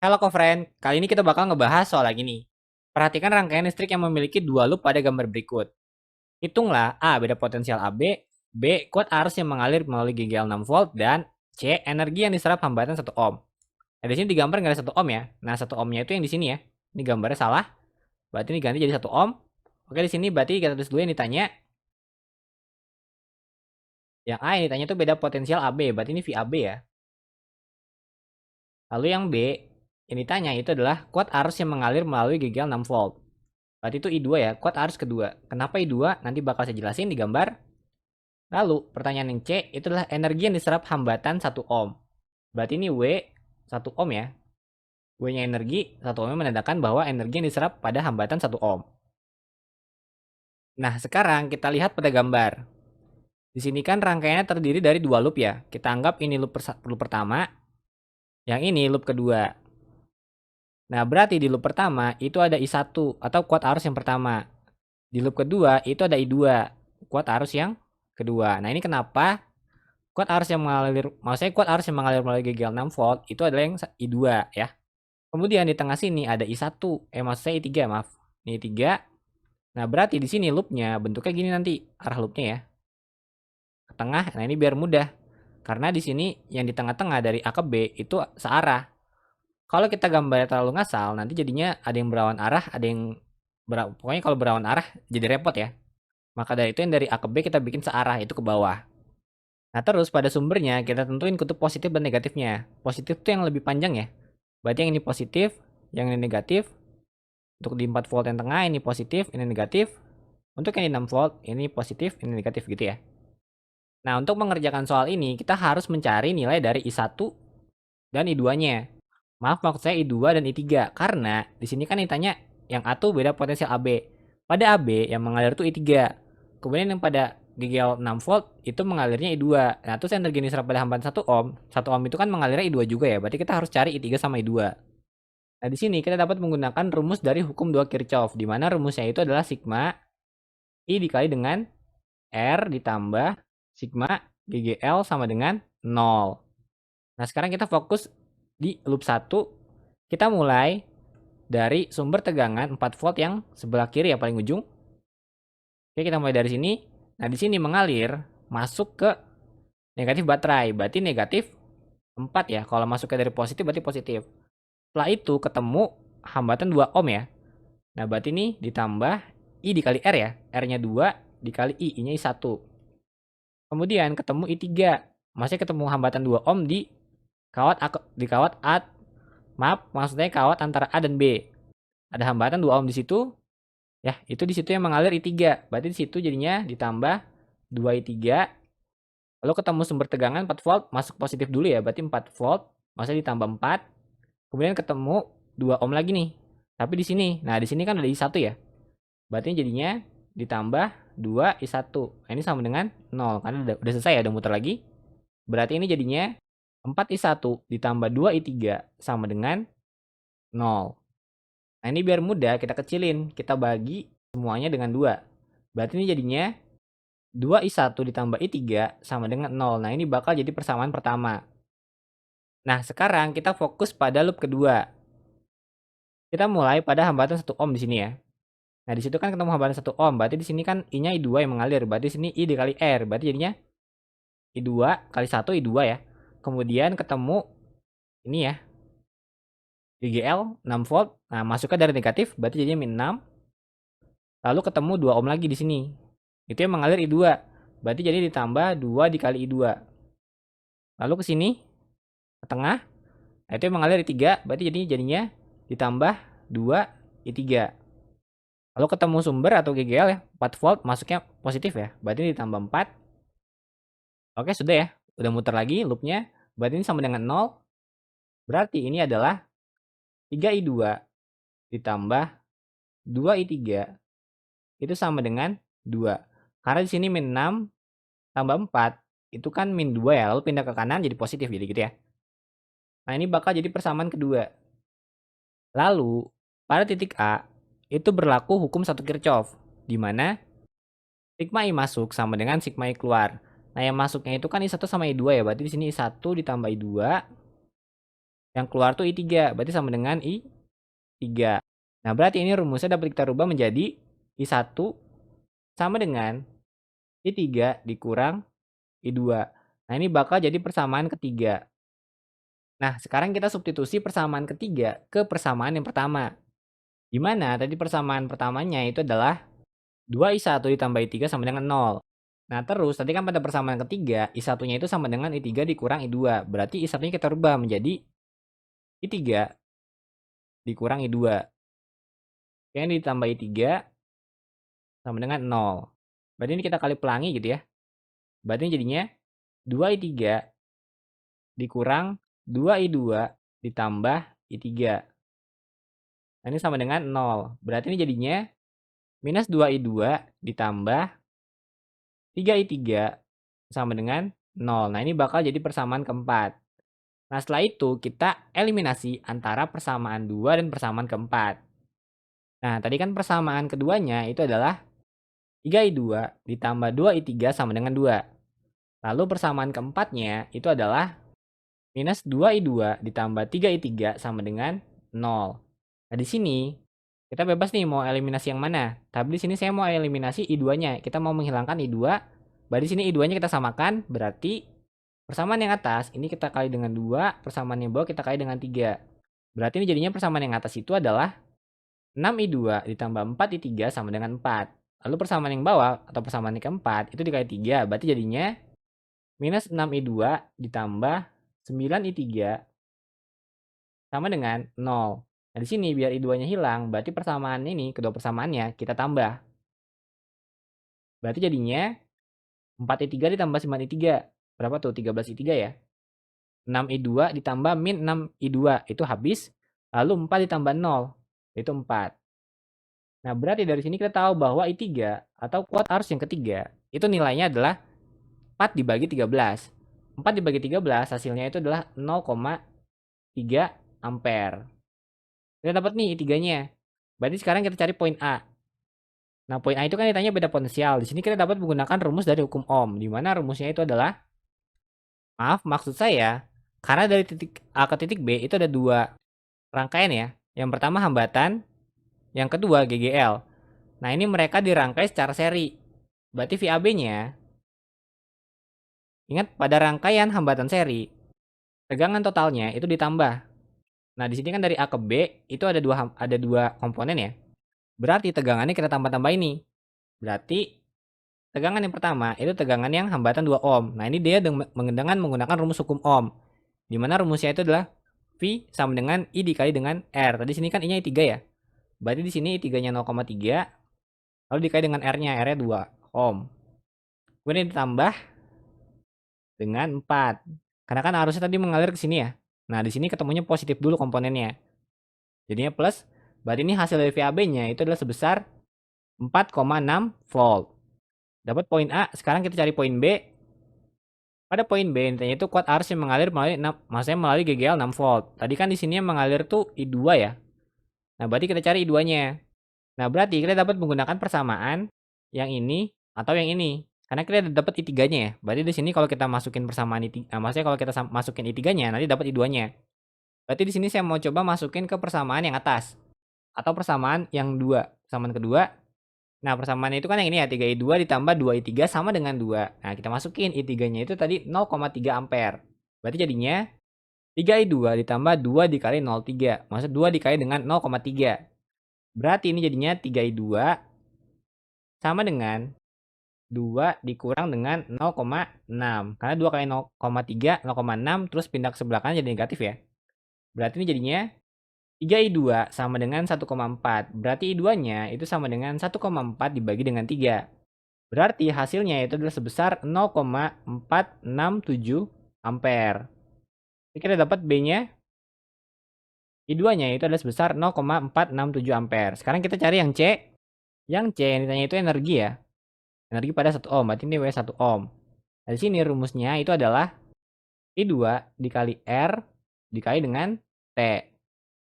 Halo friend, kali ini kita bakal ngebahas soal lagi nih. Perhatikan rangkaian listrik yang memiliki dua loop pada gambar berikut. Hitunglah A. Beda potensial AB, B. Kuat arus yang mengalir melalui GGL 6 volt, dan C. Energi yang diserap hambatan 1 ohm. Nah, di sini digambar nggak ada 1 ohm ya. Nah, 1 ohmnya itu yang di sini ya. Ini gambarnya salah, berarti ini ganti jadi 1 ohm. Oke, di sini berarti kita tulis dulu yang ditanya. Yang A yang ditanya itu beda potensial AB, berarti ini VAB ya. Lalu yang B yang ditanya itu adalah kuat arus yang mengalir melalui GGL 6 volt. Berarti itu I2 ya, kuat arus kedua. Kenapa I2? Nanti bakal saya jelasin di gambar. Lalu, pertanyaan yang C, itu adalah energi yang diserap hambatan 1 ohm. Berarti ini W 1 ohm ya. W-nya energi, 1 ohm menandakan bahwa energi yang diserap pada hambatan 1 ohm. Nah, sekarang kita lihat pada gambar. Di sini kan rangkaiannya terdiri dari dua loop ya. Kita anggap ini loop pertama, yang ini loop kedua. Nah, berarti di loop pertama itu ada I1 atau kuat arus yang pertama. Di loop kedua itu ada I2, kuat arus yang kedua. Nah, ini kenapa kuat arus yang mengalir, maksudnya kuat arus yang mengalir melalui GGL 6 volt itu adalah yang I2 ya. Kemudian di tengah sini ada I1, maksud saya I3, maaf. Ini I3. Nah, berarti di sini loopnya bentuknya gini nanti, arah loopnya ya. Ke tengah, nah ini biar mudah. Karena di sini yang di tengah-tengah dari A ke B itu searah. Kalau kita gambarnya terlalu ngasal, nanti jadinya ada yang berawan arah, ada yang pokoknya kalau berawan arah jadi repot ya. Maka dari itu yang dari A ke B kita bikin searah, itu ke bawah. Nah, terus pada sumbernya kita tentuin kutub positif dan negatifnya. Positif tuh yang lebih panjang ya. Berarti yang ini positif, yang ini negatif. Untuk di 4 volt yang tengah ini positif, ini negatif. Untuk yang di 6 volt ini positif, ini negatif gitu ya. Nah, untuk mengerjakan soal ini kita harus mencari nilai dari I1 dan I2-nya. Maaf, maksud saya I2 dan I3 karena di sini kan ditanya yang A tuh beda potensial AB. Pada AB yang mengalir tuh I3. Kemudian yang pada GGL 6 volt itu mengalirnya I2. Nah, terus energi yang diserap pada hambatan 1 ohm. 1 ohm itu kan mengalirnya I2 juga ya. Berarti kita harus cari I3 sama I2. Nah, di sini kita dapat menggunakan rumus dari hukum 2 Kirchhoff di mana rumusnya itu adalah sigma I dikali dengan R ditambah sigma GGL sama dengan 0. Nah, sekarang kita fokus di loop 1. Kita mulai dari sumber tegangan 4 volt yang sebelah kiri ya, paling ujung. Oke, kita mulai dari sini. Nah, di sini mengalir masuk ke negatif baterai. Berarti negatif 4 ya. Kalau masuknya dari positif berarti positif. Setelah itu ketemu hambatan 2 ohm ya. Nah, berarti ini ditambah I dikali R ya. R-nya 2 dikali I. I-nya I1. Kemudian ketemu I3. Masih ketemu hambatan 2 ohm di kawat A. Maaf, maksudnya kawat antara A dan B. Ada hambatan 2 ohm di situ. Ya, itu di situ yang mengalir I3. Berarti di situ jadinya ditambah 2 I3. Lalu ketemu sumber tegangan 4 volt, masuk positif dulu ya. Berarti 4 volt, maksudnya ditambah 4. Kemudian ketemu 2 ohm lagi nih. Tapi di sini. Nah, di sini kan ada I1 ya. Berarti jadinya ditambah 2 I1. Nah, ini sama dengan 0 karena udah selesai ya, udah muter lagi. Berarti ini jadinya 4 I1 ditambah 2 I3 sama dengan 0. Nah, ini biar mudah kita kecilin. Kita bagi semuanya dengan 2. Berarti ini jadinya 2I1 ditambah I3 sama dengan 0. Nah, ini bakal jadi persamaan pertama. Nah, sekarang kita fokus pada loop kedua. Kita mulai pada hambatan 1 ohm di sini ya. Nah, di situ kan ketemu hambatan 1 ohm. Berarti di sini kan I-nya I2 yang mengalir. Berarti di sini I dikali R. Berarti jadinya I2 kali 1 I2 ya. Kemudian ketemu ini ya. GGL 6 volt. Nah, masuknya dari negatif. Berarti jadinya min 6. Lalu ketemu 2 ohm lagi di sini. Itu yang mengalir I2. Berarti jadi ditambah 2 dikali I2. Lalu ke sini, ke tengah. Nah, itu yang mengalir I3. Berarti jadinya ditambah 2 I3. Lalu ketemu sumber atau GGL ya. 4 volt masuknya positif ya. Berarti ditambah 4. Oke, sudah ya. Udah muter lagi loopnya. Berarti ini sama dengan 0. Berarti ini adalah 3I2 ditambah 2I3 itu sama dengan 2. Karena di sini min 6 tambah 4 itu kan min 2 ya. Lalu pindah ke kanan jadi positif jadi gitu ya. Nah, ini bakal jadi persamaan kedua. Lalu pada titik A itu berlaku hukum 1 Kirchhoff di mana sigma I masuk sama dengan sigma I keluar. Nah, yang masuknya itu kan I1 sama I2 ya. Berarti di sini I1 ditambah I2 Yang keluar tuh I3, berarti sama dengan I3. Nah, berarti ini rumusnya dapat kita rubah menjadi I1 sama dengan I3 dikurang I2. Nah, ini bakal jadi persamaan ketiga. Nah, sekarang kita substitusi persamaan ketiga ke persamaan yang pertama. Dimana tadi persamaan pertamanya itu adalah 2I1 ditambah I3 sama dengan 0. Nah, terus tadi kan pada persamaan ketiga, I1-nya itu sama dengan I3 dikurang I2. Berarti I1-nya kita rubah menjadi I3 dikurang I2. Yang ditambah I3 sama dengan 0. Berarti ini kita kali pelangi gitu ya. Berarti ini jadinya 2I3 dikurang 2I2 ditambah I3. Nah, ini sama dengan 0. Berarti ini jadinya minus 2I2 ditambah 3I3 sama dengan 0. Nah, ini bakal jadi persamaan keempat. Nah, setelah itu kita eliminasi antara persamaan 2 dan persamaan keempat. Nah, tadi kan persamaan keduanya itu adalah 3I2 ditambah 2I3 sama dengan 2. Lalu persamaan keempatnya itu adalah minus 2I2 ditambah 3I3 sama dengan 0. Nah, di sini kita bebas nih mau eliminasi yang mana. Tapi di sini saya mau eliminasi I2-nya. Kita mau menghilangkan I2. Berarti di sini I2-nya kita samakan, berarti persamaan yang atas ini kita kali dengan 2, persamaan yang bawah kita kali dengan 3. Berarti ini jadinya persamaan yang atas itu adalah 6I2 ditambah 4I3 sama dengan 4. Lalu persamaan yang bawah atau persamaan yang keempat itu dikali 3, berarti jadinya minus 6I2 ditambah 9I3 sama dengan 0. Nah, di sini biar I2-nya hilang, berarti persamaan ini, kedua persamaannya kita tambah. Berarti jadinya 4I3 ditambah 9I3. Berapa tuh? 13I3 ya. 6I2 ditambah min 6I2 itu habis. Lalu 4 ditambah 0 itu 4. Nah, berarti dari sini kita tahu bahwa I3 atau kuat arus yang ketiga itu nilainya adalah 4 dibagi 13. 4 dibagi 13 hasilnya itu adalah 0,3 ampere. Kita dapat nih I3-nya. Berarti sekarang kita cari poin A. Nah, poin A itu kan ditanya beda potensial. Di sini kita dapat menggunakan rumus dari hukum Ohm, di mana rumusnya itu adalah, maksud saya, karena dari titik A ke titik B itu ada dua rangkaian ya. Yang pertama hambatan, yang kedua GGL. Nah, ini mereka dirangkai secara seri. Berarti VAB-nya, ingat pada rangkaian hambatan seri, tegangan totalnya itu ditambah. Nah, di sini kan dari A ke B itu ada dua komponen ya. Berarti tegangannya kita tambah-tambah ini. Berarti tegangan yang pertama itu tegangan yang hambatan 2 ohm. Nah, ini dia dengan menggunakan rumus hukum Ohm. Di mana rumusnya itu adalah V sama dengan I dikali dengan R. Tadi sini kan I-nya I3 ya. Berarti di sini I3-nya 0,3 lalu dikali dengan R-nya. R-nya 2 ohm. Kemudian ditambah dengan 4. Karena kan arusnya tadi mengalir ke sini ya. Nah, di sini ketemunya positif dulu komponennya. Jadinya plus. Berarti ini hasil dari VAB-nya itu adalah sebesar 4,6 volt. Dapat poin A, sekarang kita cari poin B. Pada poin B, intinya itu kuat arus yang mengalir melalui GGL 6 volt. Tadi kan di sini yang mengalir tuh I2 ya. Nah, berarti kita cari I2-nya. Nah, berarti kita dapat menggunakan persamaan yang ini atau yang ini. Karena kita dapat I3-nya ya. Berarti di sini kalau kita masukin persamaan maksudnya kalau kita masukin I3-nya nanti dapat I2-nya. Berarti di sini saya mau coba masukin ke persamaan yang atas atau persamaan yang 2. Persamaan kedua. Nah, persamaannya itu kan yang ini ya, 3I2 ditambah 2I3 sama dengan 2. Nah, kita masukin I3-nya itu tadi 0,3 ampere. Berarti jadinya 3I2 ditambah 2 dikali 0,3. Maksud 2 dikali dengan 0,3. Berarti ini jadinya 3I2 sama dengan 2 dikurang dengan 0,6. Karena 2 kali 0,3, 0,6 terus pindah ke sebelah kanan jadi negatif ya. Berarti ini jadinya 3I2 sama dengan 1,4. Berarti I2-nya itu sama dengan 1,4 dibagi dengan 3. Berarti hasilnya itu adalah sebesar 0,467 ampere. Jadi kita dapat B-nya, I2-nya itu adalah sebesar 0,467 ampere. Sekarang kita cari yang C. Yang C yang ditanya itu energi ya. Energi pada 1 ohm, berarti ini W1 ohm. Nah, di sini rumusnya itu adalah I2 dikali R dikali dengan T.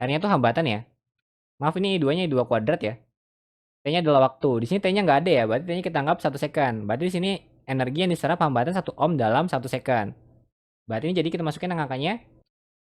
R-nya itu hambatan ya. Maaf, ini I2-nya I2 kuadrat ya. T-nya adalah waktu. Di sini T-nya nggak ada ya, berarti T-nya kita anggap 1 second. Berarti di sini energi yang diserap hambatan 1 ohm dalam 1 second. Berarti ini jadi kita masukin angkanya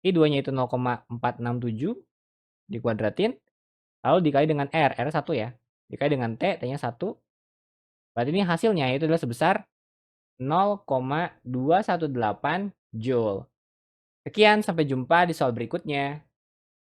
I2-nya itu 0,467 dikuadratin, lalu dikali dengan R 1 ya. Dikali dengan T, T-nya 1. Berarti ini hasilnya itu adalah sebesar 0,218 Joule. Sekian, sampai jumpa di soal berikutnya.